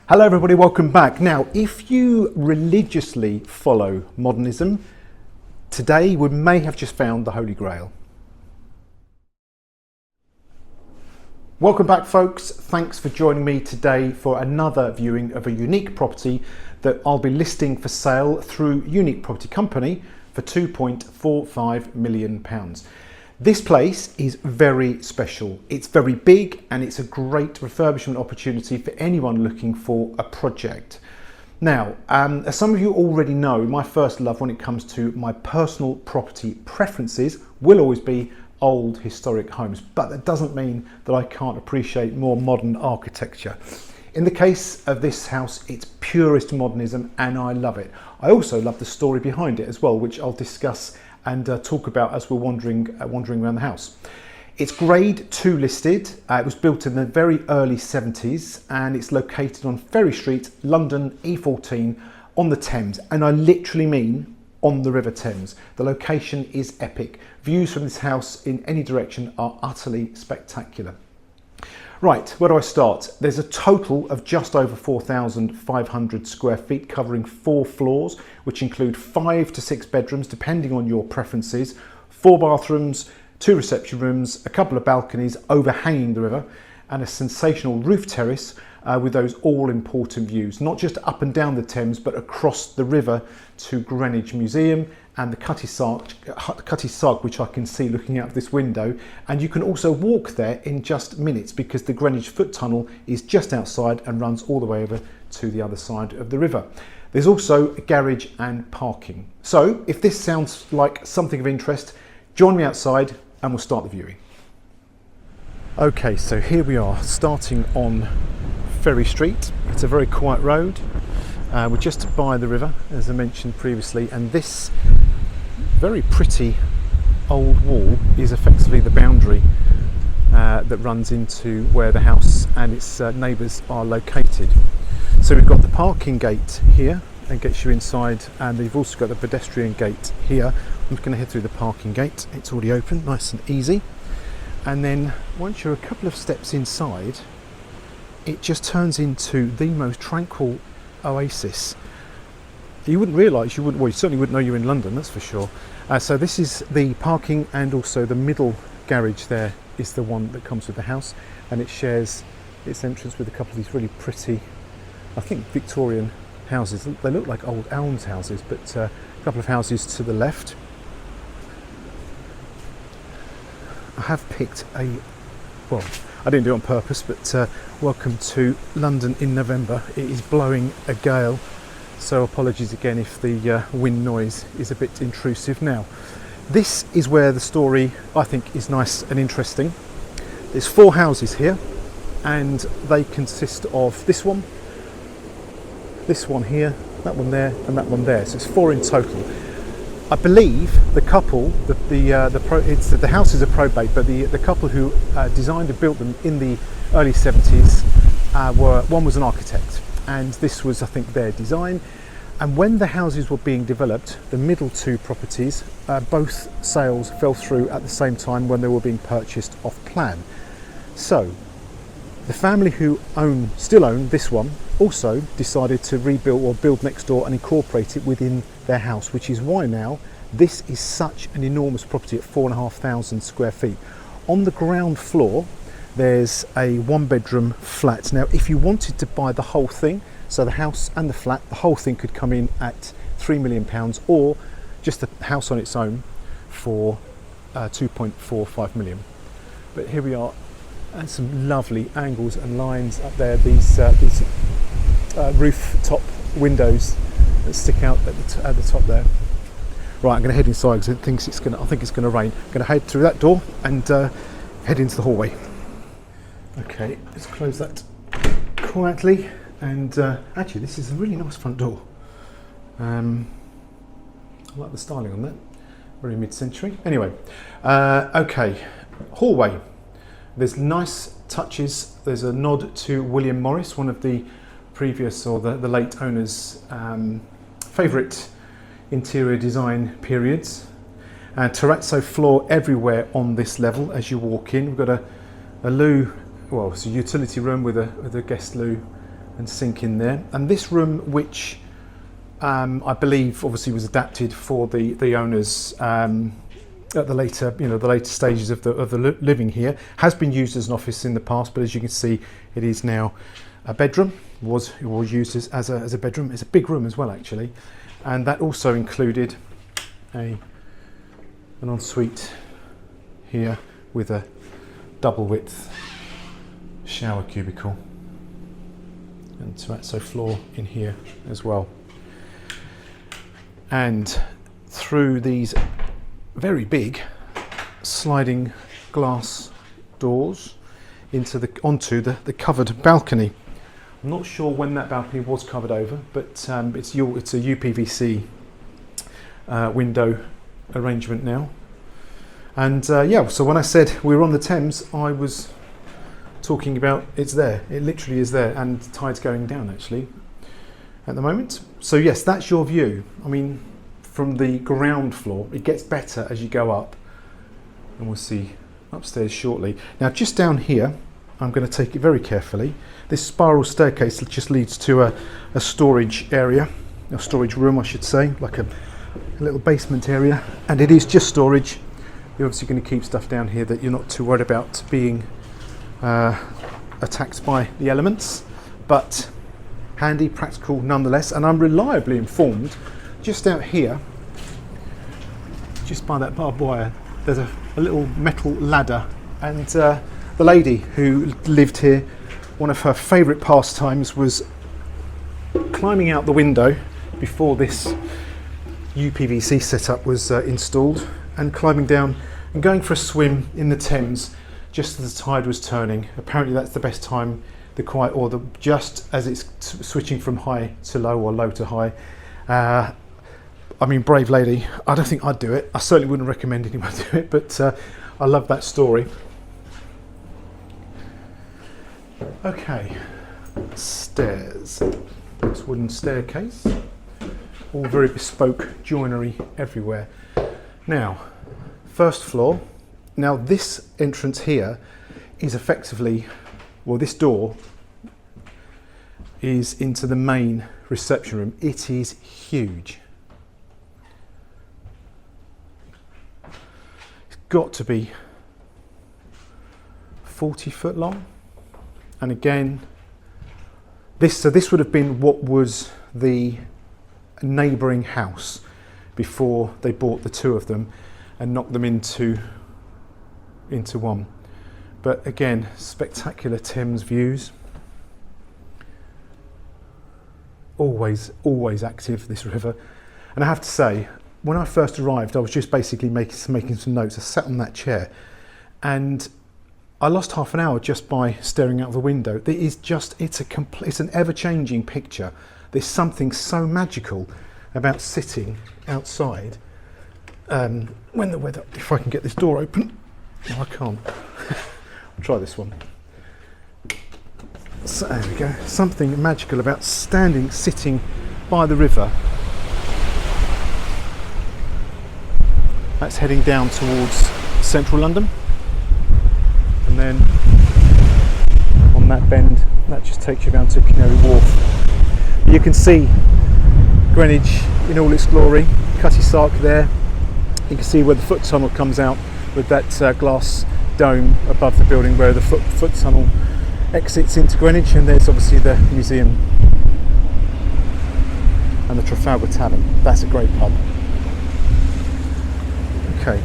Hello everybody, welcome back. Now, if you religiously follow modernism, today we may have just found the Holy Grail. Welcome back folks, thanks for joining me today for another viewing of a unique property that I'll be listing for sale through Unique Property Company for £2.45 million. This place is very special. It's very big and it's a great refurbishment opportunity for anyone looking for a project. Now, as some of you already know, my first love when it comes to my personal property preferences will always be old historic homes, but that doesn't mean that I can't appreciate more modern architecture. In the case of this house, it's purest modernism and I love it. I also love the story behind it as well, which I'll discuss and talk about as we're wandering around the house. It's grade 2 listed. It was built in the very early 70s and it's located on Ferry Street, London, E14 on the Thames. And I literally mean on the River Thames. The location is epic. Views from this house in any direction are utterly spectacular. Right, where do I start? There's a total of just over 4,500 square feet covering 4 floors, which include 5 to 6 bedrooms, depending on your preferences, 4 bathrooms, 2 reception rooms, a couple of balconies overhanging the river, and a sensational roof terrace with those all-important views, not just up and down the Thames, but across the river to Greenwich Museum and the Cutty Sark, which I can see looking out of this window. And you can also walk there in just minutes because the Greenwich Foot Tunnel is just outside and runs all the way over to the other side of the river. There's also a garage and parking. So if this sounds like something of interest, join me outside and we'll start the viewing. Okay, so here we are starting on Ferry Street. It's a very quiet road. We're just by the river, as I mentioned previously, and this very pretty old wall is effectively the boundary that runs into where the house and its neighbours are located. So we've got the parking gate here and gets you inside, and you've also got the pedestrian gate here. I'm just going to head through the parking gate. It's already open, nice and easy. And then once you're a couple of steps inside, it just turns into the most tranquil oasis. You wouldn't realise, you certainly wouldn't know you're in London, that's for sure. So this is the parking, and also the middle garage there is the one that comes with the house, and it shares its entrance with a couple of these really pretty, I think, Victorian houses. They look like old elms houses, but a couple of houses to the left. I have picked well, I didn't do it on purpose, but welcome to London in November. It is blowing a gale, so apologies again if the wind noise is a bit intrusive. Now, this is where the story, I think, is nice and interesting. There's 4 houses here, and they consist of this one here, that one there, and that one there. So it's 4 in total. I believe the couple, the house is a probate, but the couple who designed and built them in the early 70s one was an architect, and this was, I think, their design. And when the houses were being developed, the middle 2 properties, both sales fell through at the same time when they were being purchased off plan. So the family who still own this one also decided to rebuild or build next door and incorporate it within their house, which is why now this is such an enormous property at 4,500 square feet. On the ground floor there's a 1-bedroom flat. Now if you wanted to buy the whole thing, so the house and the flat, the whole thing could come in at £3 million, or just the house on its own for 2.45 million. But here we are, and some lovely angles and lines up there. These rooftop windows that stick out at the top there. Right, I'm going to head inside because I think it's going to rain. I'm going to head through that door and head into the hallway. Okay, let's close that quietly. And actually, this is a really nice front door. I like the styling on that. Very mid-century. Anyway, okay, hallway. There's nice touches. There's a nod to William Morris, one of the previous, or the late owner's favourite interior design periods. Terrazzo floor everywhere on this level as you walk in. We've got a loo, well, it's a utility room with a guest loo and sink in there. And this room, which I believe obviously was adapted for the owners at the later, the later stages of the living here, has been used as an office in the past, but as you can see, it is now a bedroom. It was used as a bedroom. It's a big room as well, actually, and that also included an ensuite here with a double width shower cubicle, and terrazzo floor in here as well. And through these very big sliding glass doors onto the covered balcony. I'm not sure when that balcony was covered over, but it's a UPVC window arrangement now. And so when I said we were on the Thames, I was talking about it's there. It literally is there, and the tide's going down actually at the moment. So yes, that's your view. I mean, from the ground floor, it gets better as you go up, and we'll see upstairs shortly. Now, just down here, I'm going to take it very carefully. This spiral staircase just leads to a storage area, a storage room, I should say, like a little basement area, and it is just storage. You're obviously going to keep stuff down here that you're not too worried about being attacked by the elements, but handy, practical nonetheless. And I'm reliably informed, just out here, just by that barbed wire, there's a little metal ladder, and the lady who lived here, one of her favourite pastimes was climbing out the window before this UPVC setup was installed, and climbing down and going for a swim in the Thames just as the tide was turning. Apparently that's the best time, just as it's switching from high to low or low to high. I mean, brave lady. I don't think I'd do it. I certainly wouldn't recommend anyone do it, but I love that story. Okay, stairs. This wooden staircase, all very bespoke joinery everywhere. Now, first floor. Now this entrance here is effectively, well, this door is into the main reception room. It is huge. It's got to be 40 foot long. And again, this would have been what was the neighbouring house before they bought the two of them and knocked them into one. But again, spectacular Thames views. Always active, this river. And I have to say, when I first arrived, I was just basically making some notes. I sat on that chair and I lost half an hour just by staring out the window. It's an ever-changing picture. There's something so magical about sitting outside when the weather. If I can get this door open, no, I can't. I'll try this one. So there we go. Something magical about sitting by the river. That's heading down towards central London. And then on that bend, that just takes you down to Canary Wharf. You can see Greenwich in all its glory. Cutty Sark there. You can see where the foot tunnel comes out with that glass dome above the building where the foot tunnel exits into Greenwich, and there's obviously the museum and the Trafalgar Tavern. That's a great pub. Okay,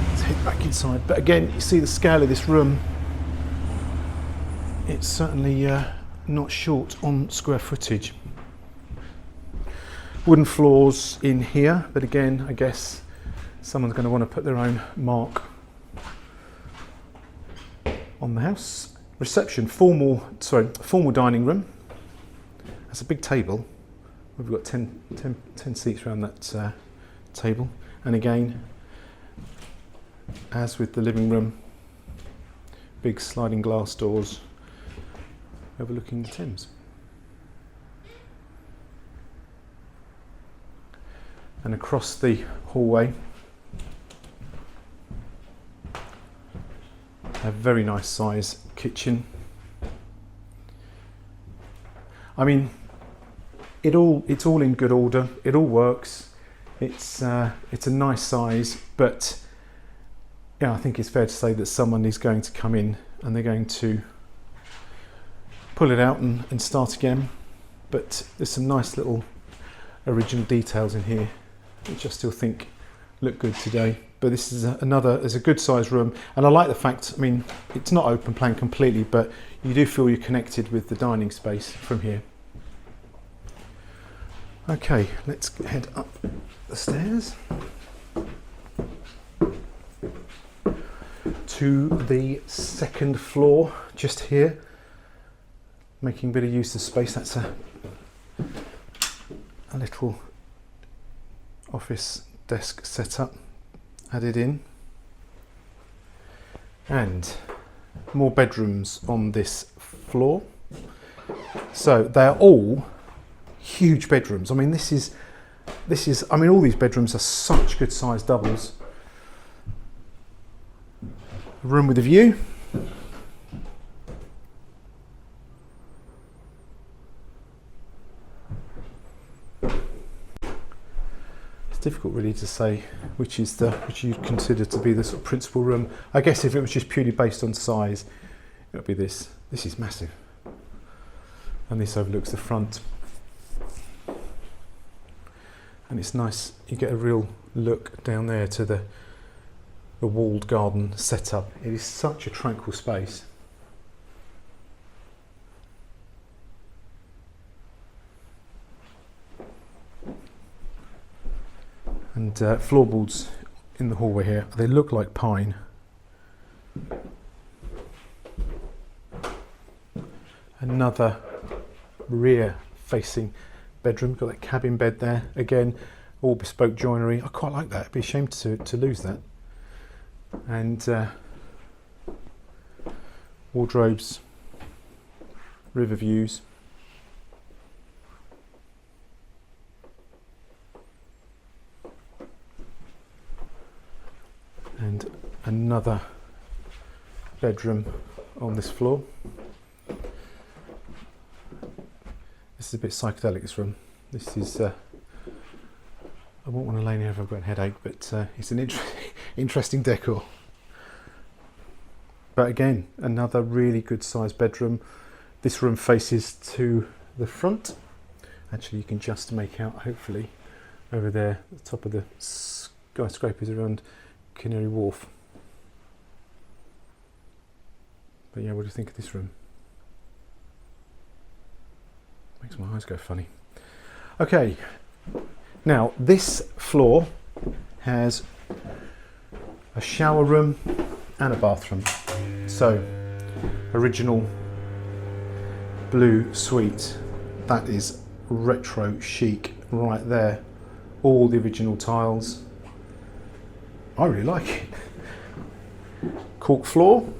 let's head back inside. But again, you see the scale of this room. It's certainly not short on square footage. Wooden floors in here, but again, I guess someone's going to want to put their own mark on the house. Reception, formal dining room. That's a big table. We've got 10 seats around that table. And again, as with the living room, big sliding glass doors overlooking the Thames. And across the hallway, a very nice size kitchen. I mean, it's all in good order. It all works. It's a nice size, but yeah, I think it's fair to say that someone is going to come in and they're going to pull it out and start again. But there's some nice little original details in here, which I still think look good today. But this is it's a good sized room, and I like the fact, I mean, it's not open plan completely, but you do feel you're connected with the dining space from here. Okay, let's head up the stairs to the second floor, just here, making a bit of use of space. That's a little office desk setup added in, and more bedrooms on this floor. So they're all huge bedrooms. I mean, this is I mean, all these bedrooms are such good sized doubles. A room with a view. It's difficult really to say which you'd consider to be the sort of principal room. I guess if it was just purely based on size, it would be this. This is massive, and this overlooks the front. And it's nice, you get a real look down there to the walled garden setup. It is such a tranquil space. And floorboards in the hallway here, they look like pine. Another rear facing bedroom, got that cabin bed there, again all bespoke joinery. I quite like that. It'd be a shame to lose that. And wardrobes, river views, and another bedroom on this floor. This is a bit psychedelic, this room. This is, I won't want to lay near if I've got a headache, but it's an interesting decor. But again, another really good sized bedroom. This room faces to the front. Actually, you can just make out, hopefully, over there, the top of the skyscrapers around Canary Wharf. But yeah, what do you think of this room? Makes my eyes go funny. Okay, now this floor has a shower room and a bathroom. So, original blue suite. That is retro chic right there. All the original tiles. I really like it. Cork floor.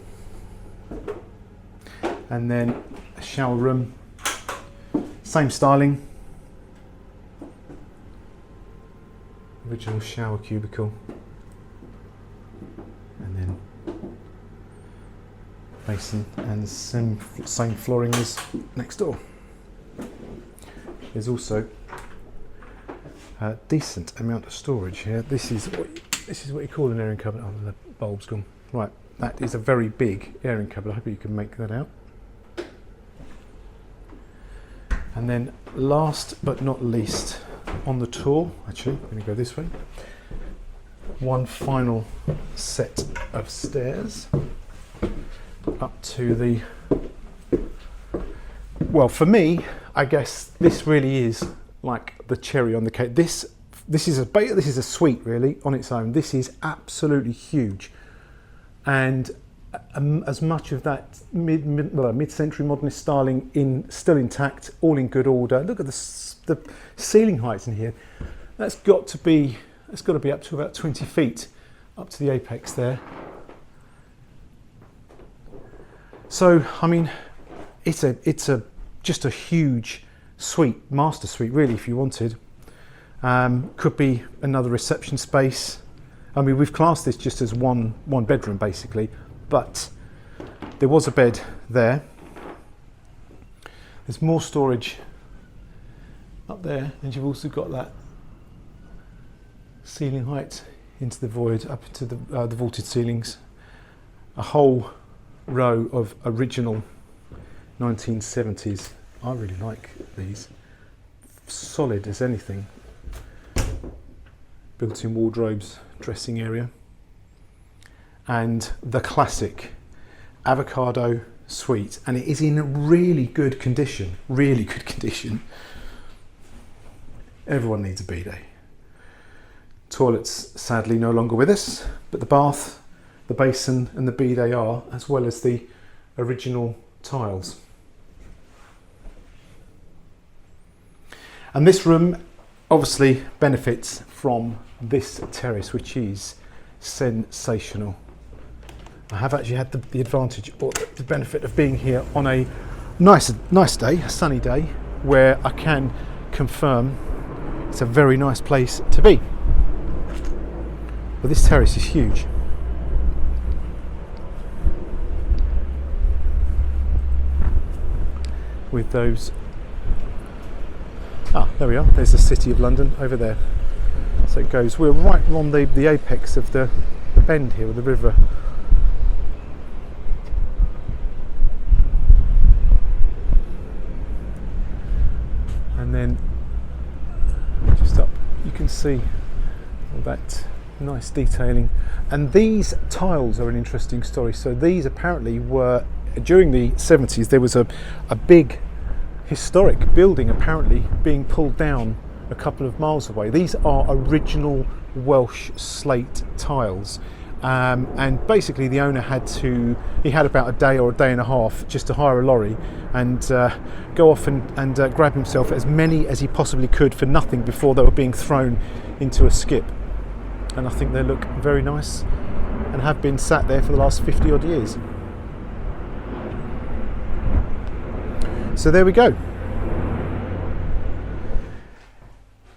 And then a shower room. Same styling. Original shower cubicle. And then basin, and same flooring as next door. There's also a decent amount of storage here. This is what you call an airing cupboard. Oh, the bulb's gone. Right, that is a very big airing cupboard. I hope you can make that out. And then last but not least on the tour, actually, I'm going to go this way. One final set of stairs up to the, well, for me, I guess this really is like the cherry on the cake. This is a suite really on its own. This is absolutely huge, and as much of that mid-century modernist styling still intact, all in good order. Look at the ceiling heights in here. That's got to be up to about 20 feet up to the apex there. So I mean, it's just a huge suite, master suite really, if you wanted. Could be another reception space. I mean, we've classed this just as one bedroom basically, but there was a bed there. There's more storage up there, and you've also got that ceiling height into the void, up into the vaulted ceilings. A whole row of original 1970s. I really like these. Solid as anything. Built-in wardrobes, dressing area, and the classic avocado suite, and it is in really good condition. Really good condition. Everyone needs a bidet. Toilets sadly no longer with us, but the bath, the basin and the bidet are, as well as the original tiles. And this room obviously benefits from this terrace, which is sensational. I have actually had the advantage or the benefit of being here on a nice day, a sunny day, where I can confirm it's a very nice place to be. But this terrace is huge. With those, there we are, there's the City of London over there. So it goes, we're right on the apex of the bend here with the river. And then just up you can see all that nice detailing, and these tiles are an interesting story. So these apparently were, during the 70s there was a big historic building apparently being pulled down a couple of miles away. These are original Welsh slate tiles, and basically the owner had about a day or a day and a half just to hire a lorry and go off and grab himself as many as he possibly could for nothing before they were being thrown into a skip. And I think they look very nice and have been sat there for the last 50 odd years. So there we go.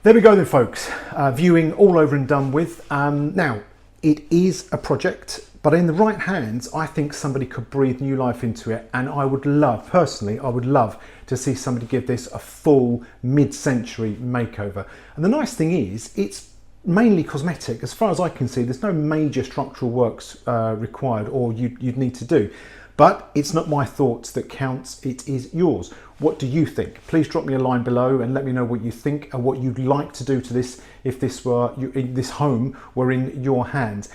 There we go then, folks. Viewing all over and done with. Now, it is a project, but in the right hands, I think somebody could breathe new life into it. And I would love, personally, I would love to see somebody give this a full mid-century makeover. And the nice thing is, it's mainly cosmetic. As far as I can see, there's no major structural works required or you'd need to do. But it's not my thoughts that counts, it is yours. What do you think? Please drop me a line below and let me know what you think and what you'd like to do to this if this home were in your hands.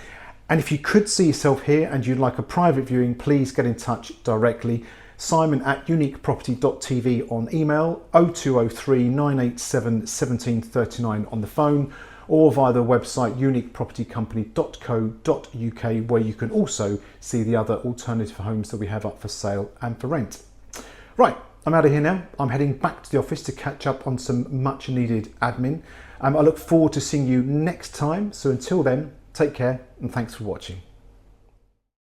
And if you could see yourself here and you'd like a private viewing, please get in touch directly. Simon@uniqueproperty.tv on email, 0203 987 1739 on the phone, or via the website uniquepropertycompany.co.uk, where you can also see the other alternative homes that we have up for sale and for rent. Right, I'm out of here now. I'm heading back to the office to catch up on some much needed admin. I look forward to seeing you next time. So until then, take care and thanks for watching.